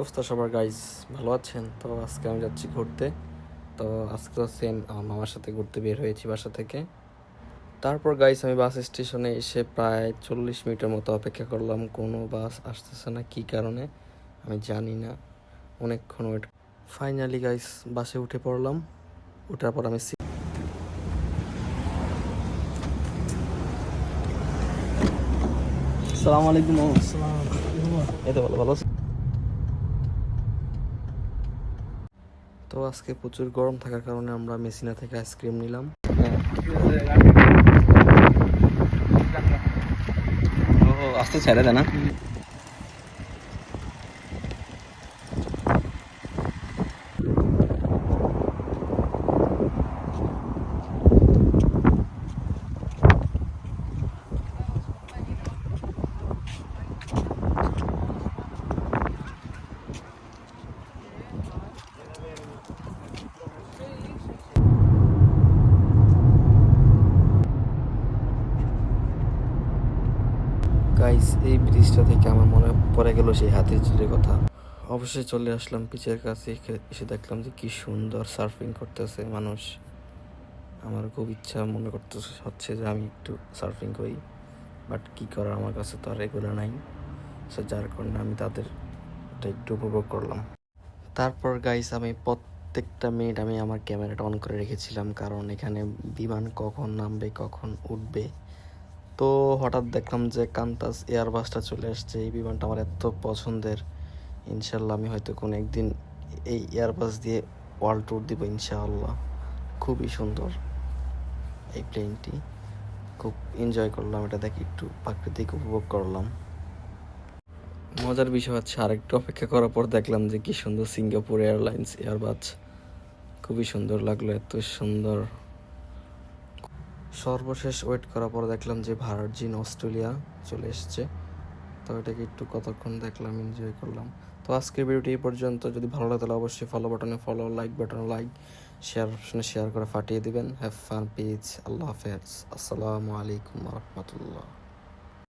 অবস্থা সবার গাইজ, ভালো আছেন? তো আজকে আমি যাচ্ছি ঘুরতে। তো আজকেও সেম আমার মামার সাথে ঘুরতে বের হয়েছি বাসা থেকে। তারপর গাইজ আমি বাস স্টেশনে এসে প্রায় 40 মিনিটের মতো অপেক্ষা করলাম, কোনো বাস আসতেছে না, কী কারণে আমি জানি না। অনেকক্ষণ ওয়েট, ফাইনালি গাইজ বাসে উঠে পড়লাম। ওঠার পর আমি আসসালামু আলাইকুম। এই তো ভালো ভালো আছি। তো আজকে প্রচুর গরম থাকার কারণে আমরা মেসিনা থেকে আইসক্রিম নিলাম। ও আস্তে ছেড়ে দেয় না। গাইস, এই ব্রিজটা থেকে আমার মনে পড়ে গেল সেই হাতির ঝিলের কথা। অবশ্যই চলে আসলাম পিচের কাছে, এসে দেখলাম যে কি সুন্দর সার্ফিং করতেছে মানুষ। আমার খুব ইচ্ছা মনে হচ্ছে যে আমি একটু সার্ফিং করি, বাট কি করার, আমার কাছে তো আর এগুলো নাই। সো যার কারণে আমি তাদের একটু উপভোগ করলাম। তারপর গাইস আমি প্রত্যেকটা মিনিট আমি আমার ক্যামেরাটা অন করে রেখেছিলাম, কারণ এখানে বিমান কখন নামবে কখন উঠবে। তো হঠাৎ দেখলাম যে কান্তাস এয়ারবাসটা চলে আসছে। এই বিমানটা আমার এত পছন্দের। ইনশাল্লাহ আমি হয়তো কোনো একদিন এই এয়ারবাস দিয়ে ওয়ার্ল্ড ট্যুর দিব ইনশাআল্লাহ। খুবই সুন্দর এই প্লেনটি, খুব এনজয় করলাম এটা দেখে, একটু প্রাকৃতিক উপভোগ করলাম। মজার বিষয় হচ্ছে আরেকটু অপেক্ষা করার পর দেখলাম যে কি সুন্দর সিঙ্গাপুর এয়ারলাইন্স এয়ারবাস, খুবই সুন্দর লাগলো, এত সুন্দর। সর্বশেষ ওয়েট করার পর দেখলাম যে ভার্জিন অস্ট্রেলিয়া চলে এসছে। তো এটাকে একটু কতক্ষণ দেখলাম, এনজয় করলাম। তো আজকের ভিডিওটি এই পর্যন্ত। যদি ভালো লাগে তাহলে অবশ্যই ফলো বাটনে ফলো, লাইক বাটনে লাইক, শেয়ার অপশনে শেয়ার করে ফাটিয়ে দিবেন। হ্যাভ ফান, পিস, আল্লাহ হাফেজ, আসসালামু আলাইকুম রহমতুল্লাহ।